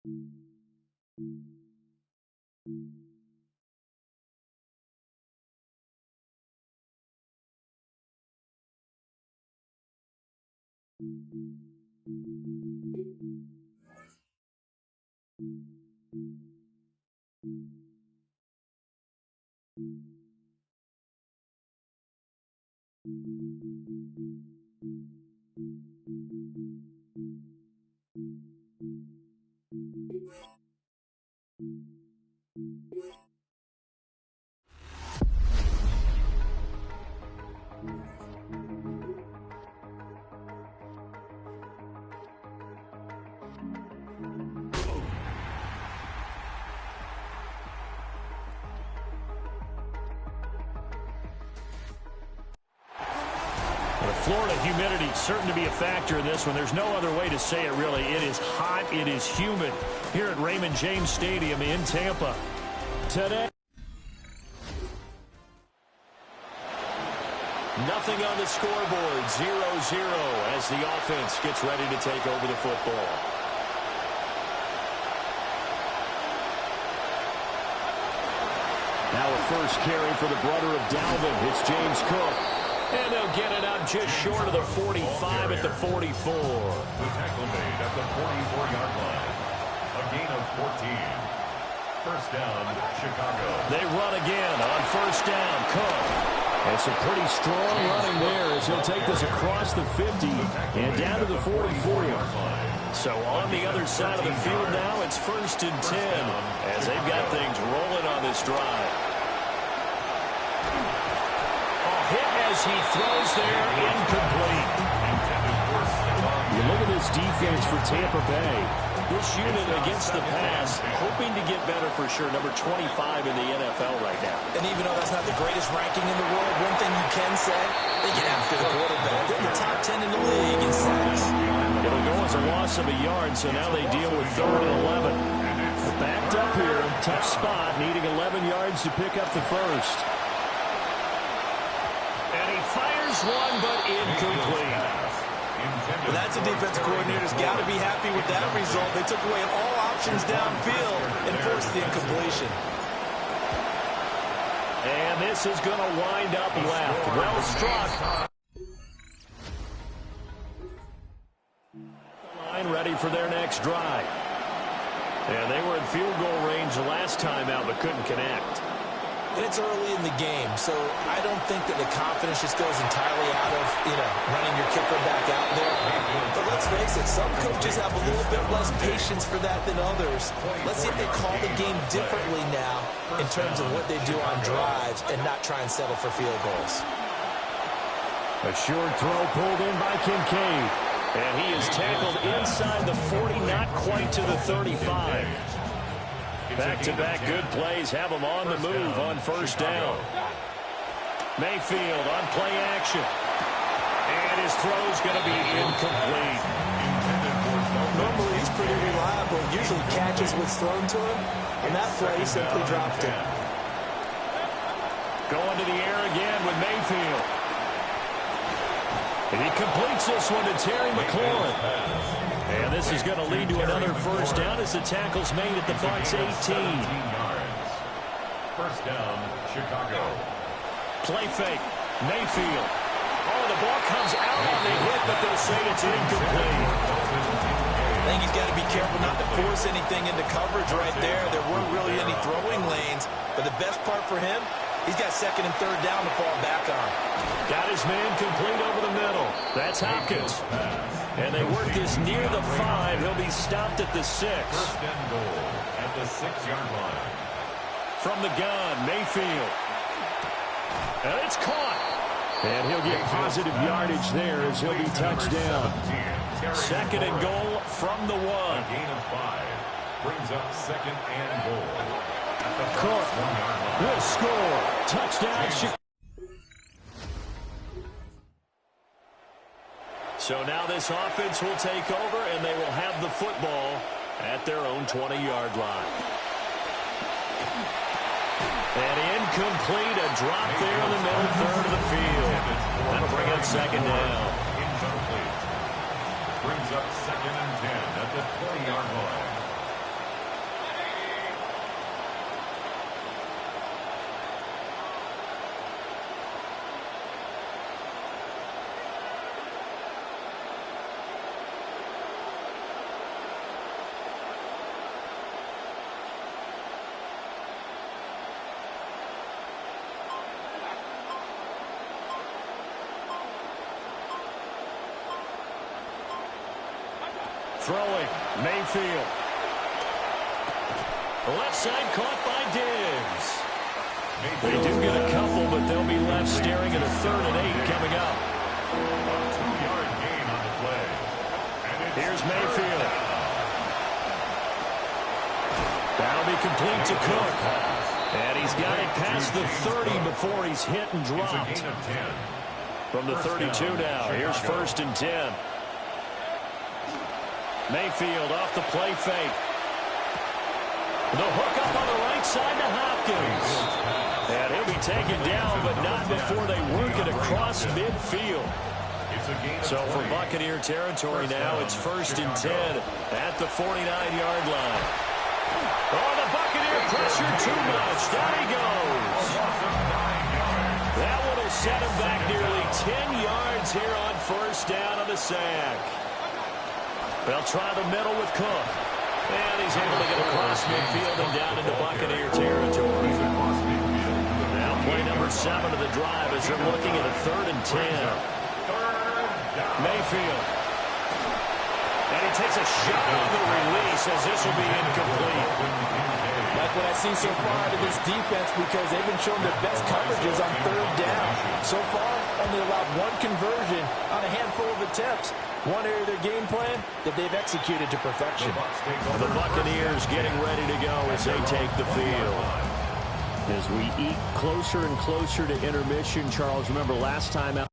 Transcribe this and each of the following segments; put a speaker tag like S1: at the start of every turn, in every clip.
S1: The Florida humidity is certain to be a factor in this one. There's no other way to say it, really. It is hot. It is humid here at Raymond James Stadium in Tampa today. Nothing on the scoreboard. 0-0 as the offense gets ready to take over the football. Now a first carry for the brother of Dalvin. It's James Cook. And they'll get it out just short of the 45 at the 44.
S2: The tackle made at the 44-yard line. A gain of 14. First down, Chicago.
S1: They run again on first down. Cook. And some pretty strong running there as he'll take this across the 50 and down to the 44-yard line. So on the other side of the field now, it's first and 10 as they've got things rolling on this drive. Hit as he throws there, incomplete. You look at this defense for Tampa Bay. This unit against the pass, hoping to get better for sure. Number 25 in the NFL right now.
S3: And even though that's not the greatest ranking in the world, one thing you can say, they get after the quarterback. They're in the top 10 in the league in sacks.
S1: It'll go as a loss of a yard, so now they deal with 3rd and 11. Backed up here, tough spot, needing 11 yards to pick up the first. Fires one, but incomplete.
S3: Well, that's a defensive coordinator's got to be happy with that result. They took away all options downfield and forced the incompletion.
S1: And this is going to wind up left. Well struck. Line ready for their next drive. And they were in field goal range the last time out, but couldn't connect.
S3: And it's early in the game, so I don't think that the confidence just goes entirely out of, running your kicker back out there. But let's face it, some coaches have a little bit less patience for that than others. Let's see if they call the game differently now in terms of what they do on drives and not try and settle for field goals.
S1: A short throw pulled in by Kincaid. And he is tackled inside the 40, not quite to the 35. Back-to-back good plays have him on the move on first down. Mayfield on play action. And his throw's going to be incomplete.
S3: Normally he's pretty reliable. Usually catches what's thrown to him. And that play he simply dropped it.
S1: Going to the air again with Mayfield. And he completes this one to Terry McLaurin. And this is going to lead to another first down as the tackle's made at the Bucs 18.
S2: First down, Chicago.
S1: Play fake, Mayfield. Oh, the ball comes out on the hit, but they'll say it's incomplete.
S3: I think he's got to be careful not to force anything into coverage right there. There weren't really any throwing lanes, but the best part for him, he's got 2nd and 3rd down to fall back on.
S1: Got his man complete over the middle. That's Hopkins. And they work this near the 5. He'll be stopped at the 6.
S2: First and goal at the 6-yard line.
S1: From the gun, Mayfield. And it's caught. And he'll get positive yardage there as he'll be touched down. 2nd and goal from the 1.
S2: A gain of 5 brings up 2nd and goal.
S1: Cook will score. Touchdown, Chicago. So now this offense will take over, and they will have the football at their own 20-yard line. And incomplete, a drop there in the middle third of the field. That'll bring up 2nd down.
S2: Incomplete. Brings up 2nd and 10 at the 20-yard line.
S1: Throwing, Mayfield. Left side caught by Diggs. They do get a couple, but they'll be left staring at a 3rd and 8 coming up.
S2: A 2-yard gain on the play.
S1: Here's Mayfield. That'll be complete to Cook. And he's got it past the 30 before he's hit and dropped.
S2: It's a gain of 10.
S1: From the 32 now, here's 1st and 10. Mayfield off the play fake. The hook up on the right side to Hopkins. And he'll be taken down, but not before they work it across midfield. So for Buccaneer territory now, it's 1st and 10 at the 49-yard line. Oh, the Buccaneer pressure too much. Down he goes. That one will set him back nearly 10 yards here on 1st down on the sack. They'll try the middle with Cook. And he's able to get across midfield and down into Buccaneer territory. Now play number 7 of the drive as they're looking at a 3rd and 10. Mayfield. And he takes a shot on the release as this will be incomplete.
S3: Like what I've seen so far out of this defense, because they've been showing their best coverages on 3rd down. So far, only allowed 1 conversion on a handful of attempts. One area of their game plan that they've executed to perfection.
S1: The Buccaneers getting ready to go as they take the field. As we eat closer and closer to intermission, Charles, remember last time out.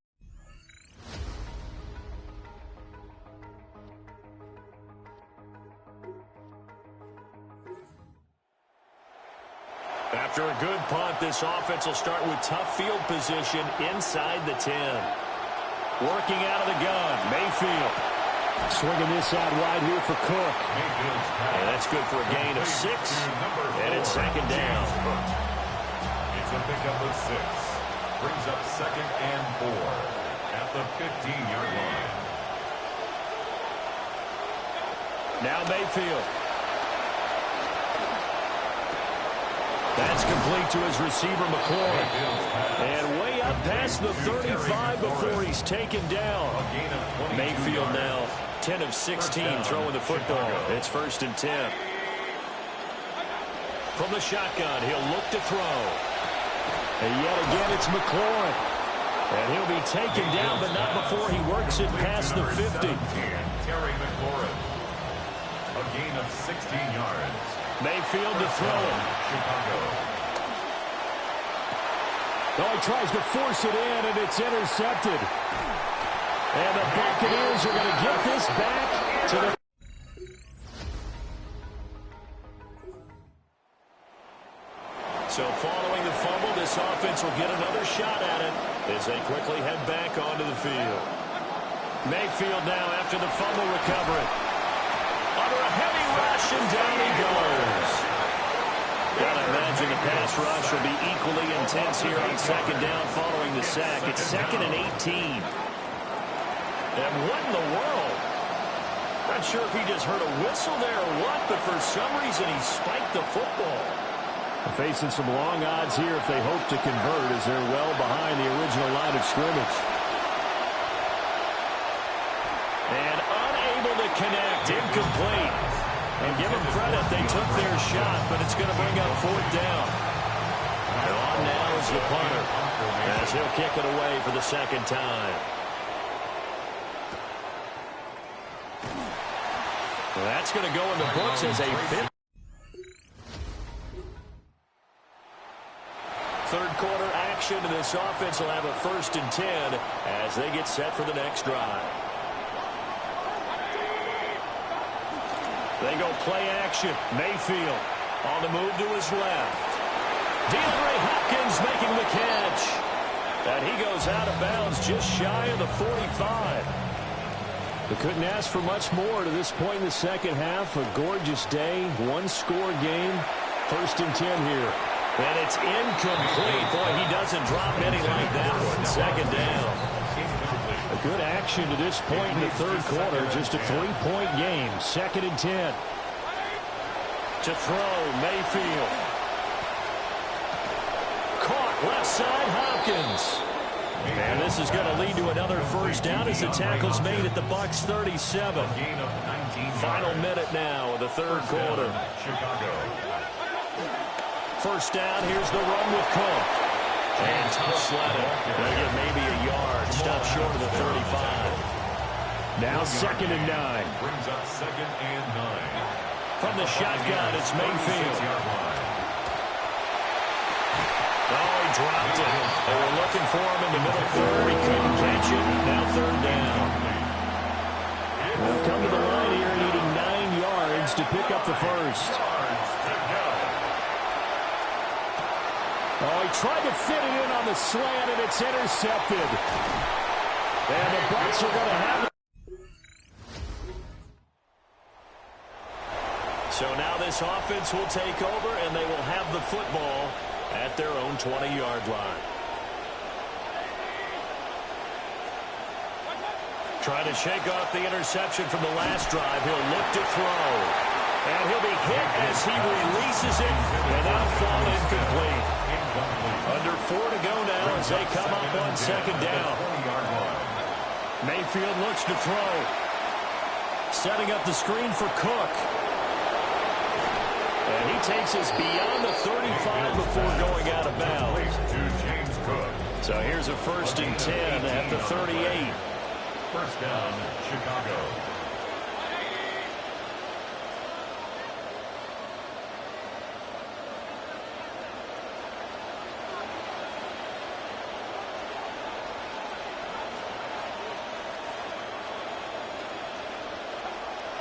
S1: After a good punt, this offense will start with tough field position inside the 10. Working out of the gun, Mayfield. Swinging this out wide here for Cook. And that's good for a gain of 6. And it's 2nd down.
S2: It's a pickup of 6. Brings up 2nd and 4 at the 15-yard line.
S1: Now Mayfield. That's complete to his receiver, McLaurin. And way up past the 35 before he's taken down. Mayfield now 10 of 16 throwing the football. It's 1st and 10. From the shotgun, he'll look to throw. And yet again, it's McLaurin. And he'll be taken down, but not before he works it past the 50.
S2: Terry McLaurin. A gain of 16 yards.
S1: Mayfield to throw it.
S2: Chicago.
S1: Oh, he tries to force it in, and it's intercepted. And the Buccaneers are going to get this back to the... So following the fumble, this offense will get another shot at it as they quickly head back onto the field. Mayfield now after the fumble recovery. Under a heavy rush, and down he goes. And I imagine the pass rush will be equally intense here on 2nd down following the sack. It's 2nd and 18. And what in the world? Not sure if he just heard a whistle there or what, but for some reason he spiked the football. Facing some long odds here if they hope to convert as they're well behind the original line of scrimmage. And unable to connect, incomplete. And give them credit, they took their shot, but it's going to bring up 4th down. And on now is the punter as he'll kick it away for the 2nd time. Well, that's going to go in the books as a 5th. 3rd quarter action, and this offense will have a 1st and 10 as they get set for the next drive. They go play action. Mayfield on the move to his left. DeAndre Hopkins making the catch. And he goes out of bounds just shy of the 45. They couldn't ask for much more to this point in the second half. A gorgeous day, one-score game. 1st and 10 here. And it's incomplete. Boy, he doesn't drop many like that one. 2nd down. A good action to this point in the 3rd quarter. Just a 3-point game. 2nd and 10. To throw, Mayfield. Caught left side, Hopkins. And this is going to lead to another first down as the tackle's made at the Bucs 37. Final minute now of the third quarter.
S2: Chicago.
S1: First down, here's the run with Cook. And tough sledding. They'll get maybe a yard. Stop short of the 35. Now 2nd and 9.
S2: Brings up 2nd and 9.
S1: From the shotgun, it's Mayfield. Oh, he dropped it. They were looking for him in the middle third. He couldn't catch it. Now 3rd down. They'll come to the line here needing 9 yards to pick up the first. Oh, he tried to fit it in on the slant, and it's intercepted. And the Bucs are going to have it. So now this offense will take over, and they will have the football at their own 20-yard line. Trying to shake off the interception from the last drive. He'll look to throw. And he'll be hit as he releases it, and that'll fall incomplete. Under 4 to go now as they come up on 2nd down. Mayfield looks to throw. Setting up the screen for Cook. And he takes us beyond the 35 before going out of bounds. So here's a 1st and 10 at the 38.
S2: First down, Chicago.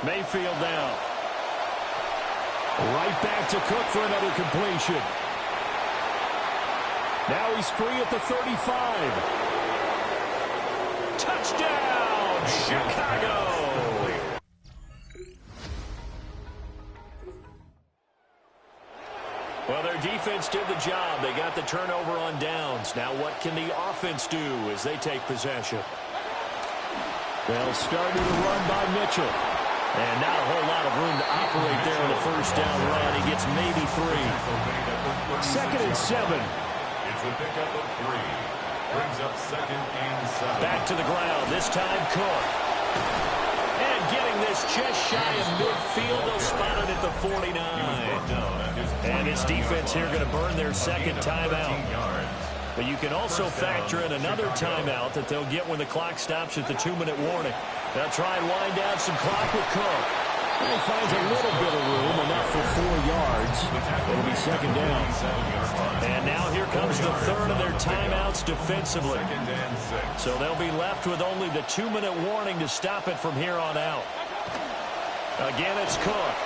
S1: Mayfield down. Right back to Cook for another completion. Now he's free at the 35. Touchdown, Chicago! Well, their defense did the job. They got the turnover on downs. Now what can the offense do as they take possession? They'll start with a run by Mitchell. And not a whole lot of room to operate there on the first down run. He gets maybe 3. 2nd and 7.
S2: It's a pickup of 3. Brings up 2nd and 7.
S1: Back to the ground. This time Cook. And getting this just shy of midfield. They'll spot it at the 49. And his defense here going to burn their 2nd timeout. But you can also factor in another timeout that they'll get when the clock stops at the 2-minute warning. They'll try and wind down some clock with Cook. And he finds a little bit of room, enough for 4 yards. It'll be 2nd down. And now here comes the 3rd of their timeouts defensively. So they'll be left with only the 2-minute warning to stop it from here on out. Again, it's Cook.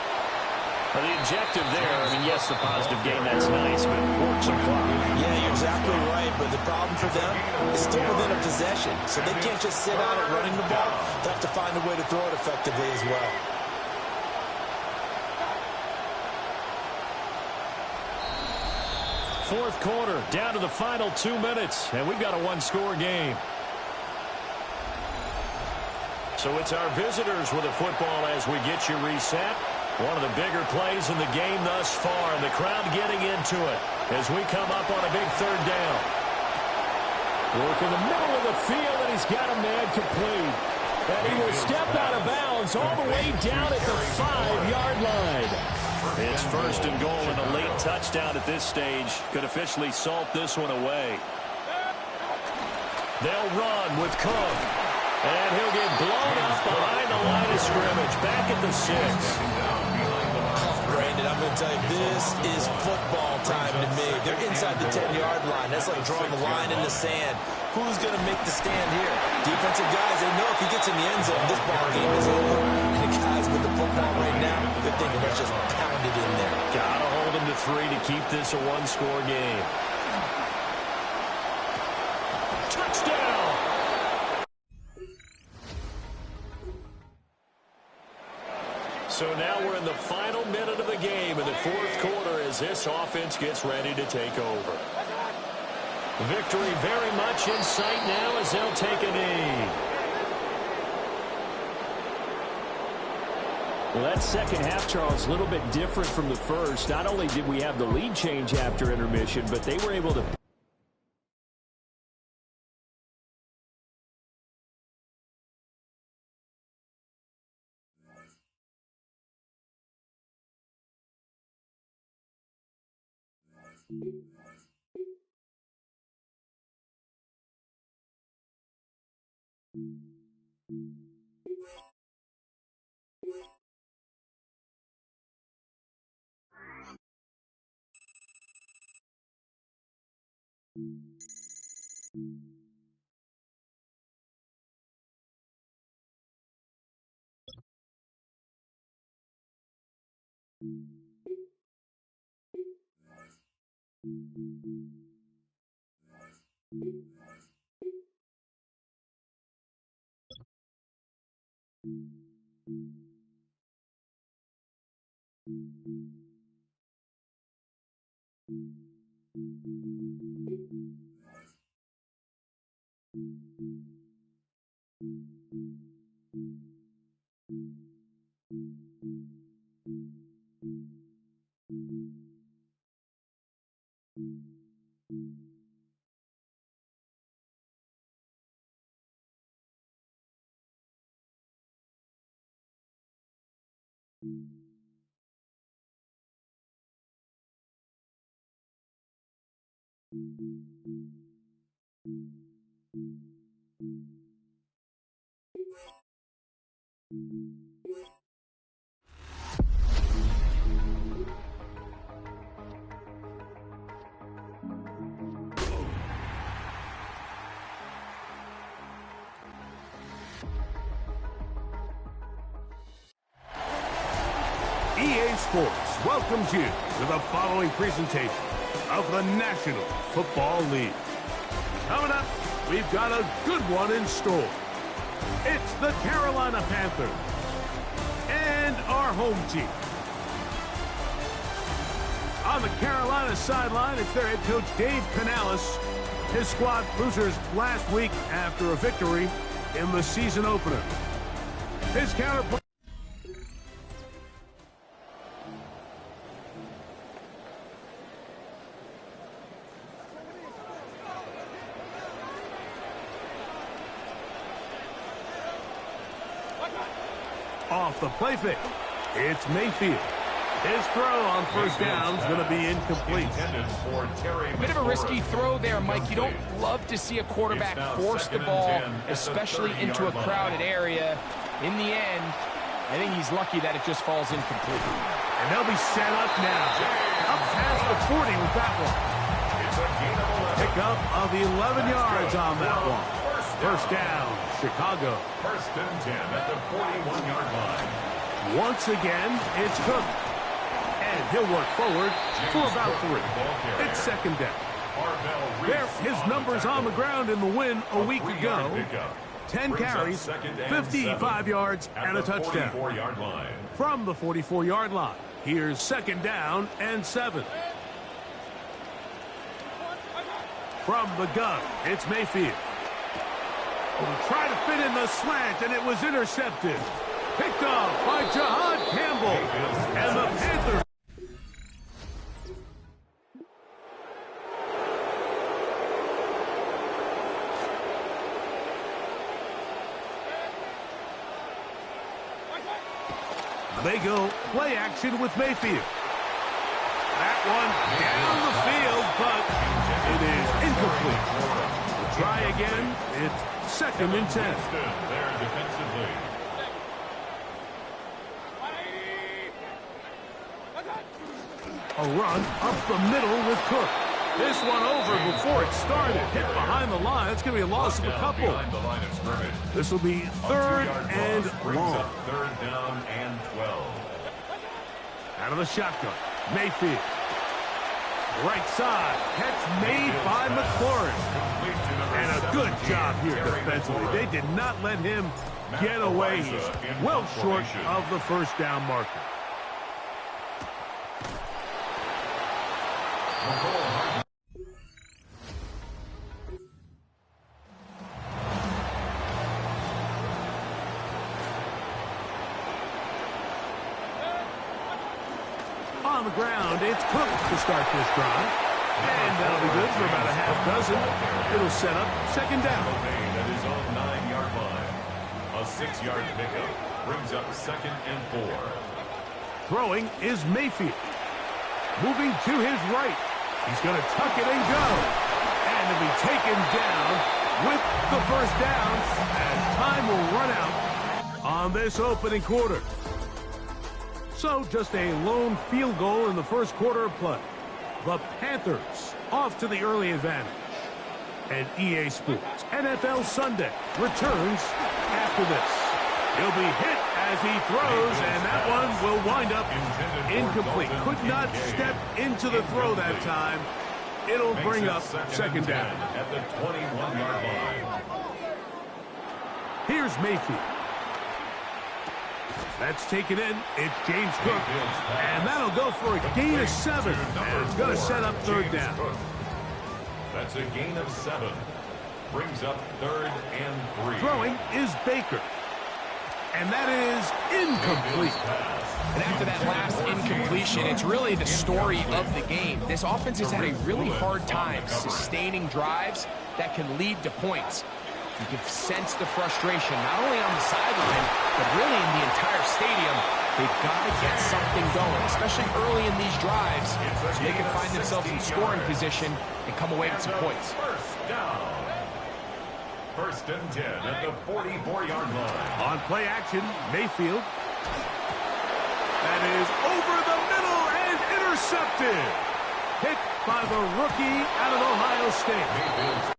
S1: Well, the objective there, I mean, yes, the positive gain, that's nice, but work some clock.
S3: Yeah, you're exactly right, but the problem for them is still within a possession, so they can't just sit on it running the ball. They have to find a way to throw it effectively as well.
S1: Fourth quarter, down to the final 2 minutes, and we've got a 1-score game. So it's our visitors with the football as we get you reset. One of the bigger plays in the game thus far, and the crowd getting into it as we come up on a big 3rd down. Work in the middle of the field, and he's got a man complete. And he will step out of bounds all the way down at the 5-yard line. It's 1st and goal, and a late touchdown at this stage could officially salt this one away. They'll run with Cook. And he'll get blown up behind the line of scrimmage, back at the 6.
S3: Brandon, I'm going to tell you, this is football time to me. They're inside the 10-yard line. That's like drawing the line in the sand. Who's going to make the stand here? Defensive guys, they know if he gets in the end zone, this ball game is over. And the guys with the football right now, they're thinking, let's just pound it in there.
S1: Gotta hold him to 3 to keep this a 1-score game. Touchdown! So now we're in the final minute of the game in the 4th quarter as this offense gets ready to take over. Victory very much in sight now as they'll take a knee. Well, that second half, Charles, a little bit different from the first. Not only did we have the lead change after intermission, but they were able to
S4: EA Sports welcomes you to the following presentation of the National Football League. Coming up, we've got a good one in store. It's the Carolina Panthers and our home team. On the Carolina sideline, it's their head coach, Dave Canales. His squad losers last week after a victory in the season opener. His counterpart. Off the play fake, it's Mayfield. His throw on first down is going to be incomplete.
S5: A bit of a risky throw there, Mike. You don't love to see a quarterback force the ball, especially into a crowded area. In the end, I think he's lucky that it just falls incomplete.
S4: And they'll be set up now. Up past the 40 with that one. Pickup of 11 yards on that one. First down, Chicago.
S2: First and 10 at the 41-yard line.
S4: Once again, it's Cook. And he'll work forward for about 3. It's second down. There, his numbers on the ground in the win a week ago. 10 carries, 55 yards, and a touchdown. From the 44-yard line, here's second down and 7. From the gun, it's Mayfield. Tried to fit in the slant, and it was intercepted. Picked off by Jahad Campbell. And the Panthers. They go play action with Mayfield. That one down the field, but it is incomplete. Try again. It's second and 10.
S2: There defensively.
S4: A run up the middle with Cook. This one over before it started. Hit behind the line. It's going to be a loss of a couple. This will be third and long.
S2: Third down and 12.
S4: Out of the shotgun. Mayfield. Right side. Catch made by McLaurin. And a good job here defensively. They did not let him get away. He's well short of the first down marker. On the ground, it's Cook to start this drive. And that'll be good for about a half dozen. It'll set up second down.
S2: At his own 9-yard line. A 6-yard pickup brings up second and 4.
S4: Throwing is Mayfield. Moving to his right. He's going to tuck it and go. And he'll be taken down with the first down as time will run out on this opening quarter. So just a lone field goal in the first quarter of play. The Panthers off to the early advantage. And EA Sports NFL Sunday returns after this. He'll be hit as he throws, and that one will wind up incomplete. Could not step into the throw that time. It'll bring up second down.
S2: At the 21-yard line.
S4: Here's Mayfield. That's taken in. It's James Cook. And that'll go for a gain of 7. And it's going to set up third down.
S2: That's a gain of 7. Brings up 3rd and 3.
S4: Throwing is Baker. And that is incomplete.
S5: And after that last incompletion, it's really the story of the game. This offense has had a really hard time sustaining drives that can lead to points. You can sense the frustration, not only on the sideline, but really in the entire stadium. They've got to get something going, especially early in these drives, so they can find themselves in scoring position and come away with some points.
S2: First down. 1st and 10 at the 44-yard line.
S4: On play action, Mayfield. That is over the middle and intercepted. Hit by the rookie out of Ohio State.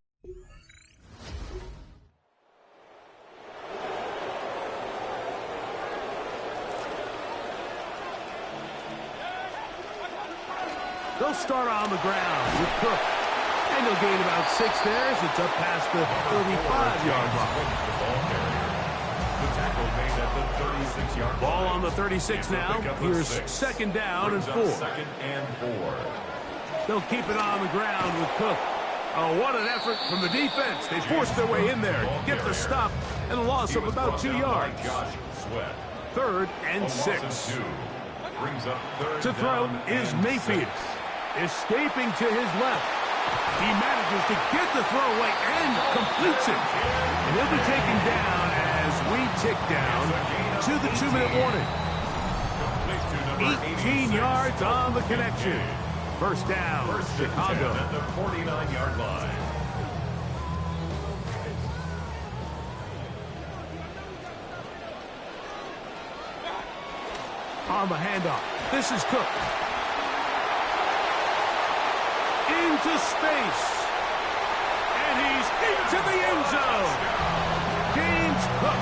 S4: They'll start on the ground with Cook. And he'll gain about 6 there as it's up past the 35-yard line.
S2: The tackle made at the 36-yard line.
S4: Ball on the 36 now. Here's second down and 4.
S2: 2nd and 4.
S4: They'll keep it on the ground with Cook. Oh, what an effort from the defense. They forced their way in there, get the stop, and a loss of about 2 yards.
S2: Josh Sweat.
S4: 3rd and 6.
S2: Brings up 3rd
S4: To throw
S2: down
S4: is
S2: and
S4: Mayfield.
S2: 6.
S4: Escaping to his left. He manages to get the throw away and completes it. And he'll be taken down as we tick down to the 2-minute warning. 18 yards on the connection. First down, Chicago.
S2: At the 49-yard line.
S4: On the handoff, this is Cook. Into space. And he's into the end zone. James Cook.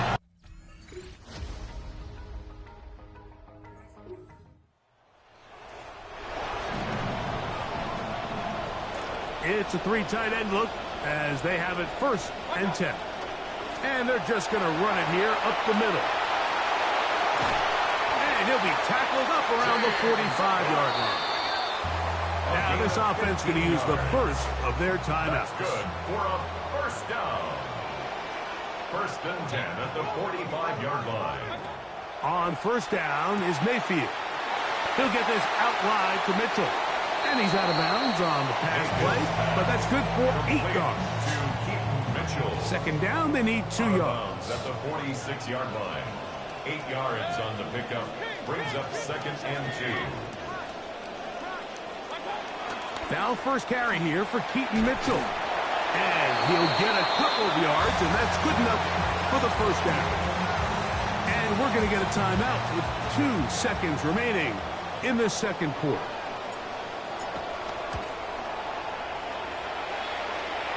S4: It's a 3 tight end look as they have it 1st and 10. And they're just going to run it here up the middle. And he'll be tackled up around the 45-yard line. Now this offense going to use the first of their timeouts.
S2: That's good for a first down. 1st and 10 at the 45-yard line.
S4: On first down is Mayfield. He'll get this out wide to Mitchell. And he's out of bounds on the pass play, but that's good for 8 yards.
S2: To Keaton Mitchell.
S4: Second down, they need 2 yards.
S2: At the 46-yard line. 8 yards on the pickup. Brings up 2nd and 2.
S4: Now first carry here for Keaton Mitchell. And he'll get a couple of yards, and that's good enough for the first down. And we're going to get a timeout with 2 seconds remaining in this second quarter.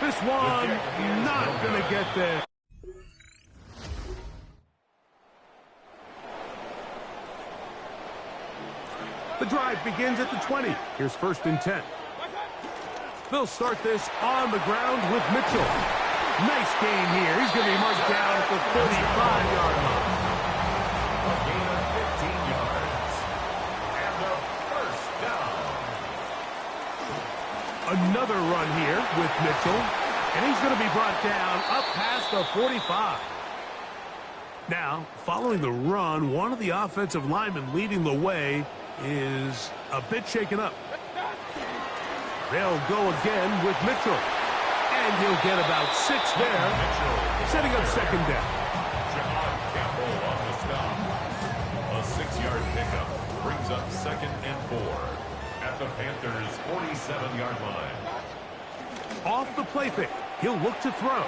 S4: This one not going to get there. The drive begins at the 20. Here's 1st and 10. They'll start this on the ground with Mitchell. Nice gain here. He's going to be marked down at the 35-yard line.
S2: A gain of 15 yards. And the first down.
S4: Another run here with Mitchell. And he's going to be brought down up past the 45. Now, following the run, one of the offensive linemen leading the way is a bit shaken up. They'll go again with Mitchell. And he'll get about 6 there, setting up second down.
S2: Jamon Campbell on the stop. A 6-yard pickup brings up 2nd and 4. At the Panthers' 47-yard line.
S4: Off the play fake. He'll look to throw.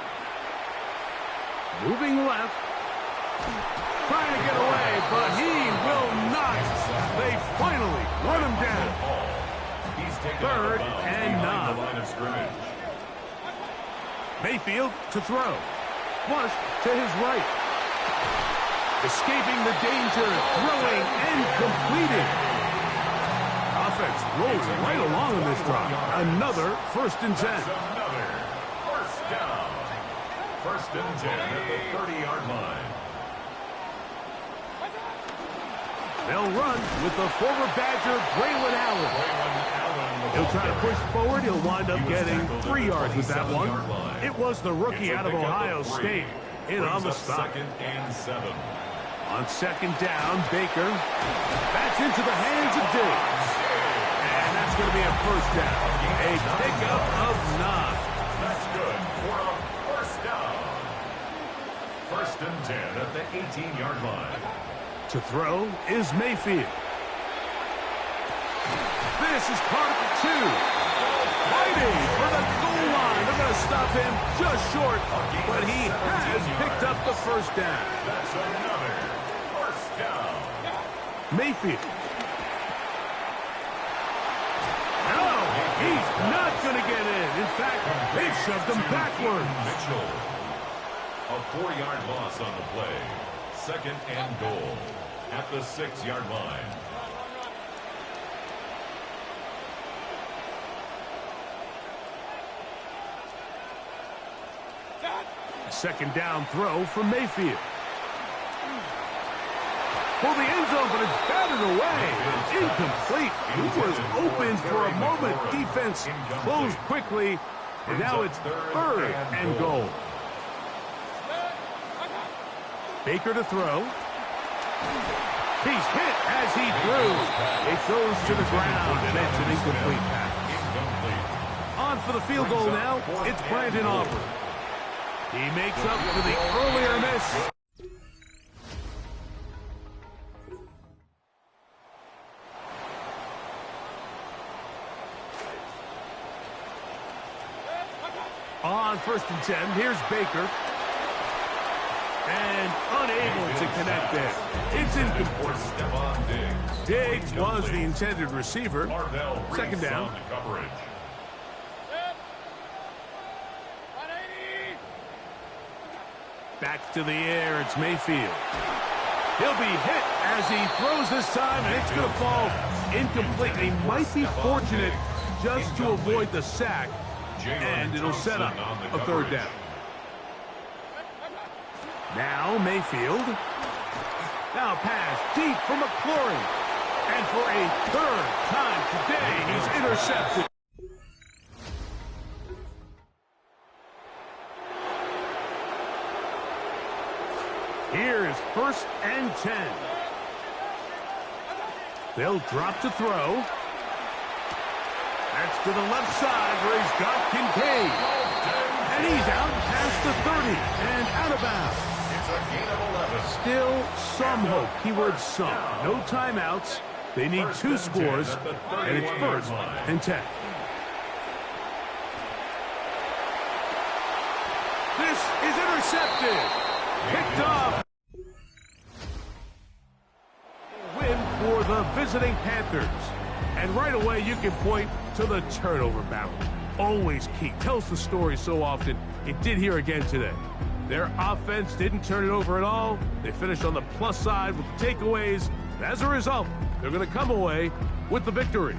S4: Moving left. Trying to get away, but he will not. They finally run him down.
S2: He's taken
S4: 3rd and 9.
S2: The line of scrimmage.
S4: Mayfield to throw. Flush to his right. Escaping the danger, throwing and completing. Offense rolls right along in this drive. Another 1st and 10.
S2: Another first down. 1st and 10 at the 30-yard line.
S4: They'll run with the former Badger, Braylon Allen. He'll try to push forward. He'll wind up getting 3 yards with that one. It was the rookie out of Ohio State in on the stop.
S2: 2nd and 7.
S4: On 2nd down, Baker. That's into the hands of Diggs. And that's going to be a 1st down. A pickup of 9.
S2: That's good for a 1st down. 1st and 10 at the 18-yard line.
S4: To throw is Mayfield. This is Carter 2. Fighting for the goal line. They're going to stop him just short, but he has picked up the 1st down.
S2: That's another 1st down.
S4: Mayfield. No, he's not going to get in. In fact, they shoved him backwards.
S2: Mitchell. A 4-yard loss on the play. 2nd and goal at the 6-yard line.
S4: Second down throw from Mayfield. For the end zone, but it's batted away. Incomplete. He was open for a moment. Defense closed quickly, and now it's 3rd and goal. Baker to throw. He's hit as he threw. It goes to the ground, and it's an incomplete pass. On for the field goal now. It's Brandon Aubrey. He makes up for the earlier miss. On 1st and 10, here's Baker. And unable to connect there. It's incomplete.
S2: Stephon Diggs.
S4: Diggs was the intended receiver. 2nd down. Back to the air, it's Mayfield. He'll be hit as he throws this time, and it's going to fall incomplete. He might be fortunate just to avoid the sack, and it'll set up a 3rd down. Now Mayfield. Now pass deep for McLaurin. And for a 3rd time today, he's intercepted. Here is 1st and 10. They'll drop to throw. That's to the left side where he's got Kincaid. And he's out past the 30 and out of bounds.
S2: It's a gain of 11.
S4: Still some hope. Keyword some. No timeouts. They need 2 scores, and it's 1st and 10. This is intercepted. Picked off. Win for the visiting Panthers. And right away, you can point to the turnover battle. Always key. Tells the story so often. It did here again today. Their offense didn't turn it over at all. They finished on the plus side with the takeaways. And as a result, they're going to come away with the victory.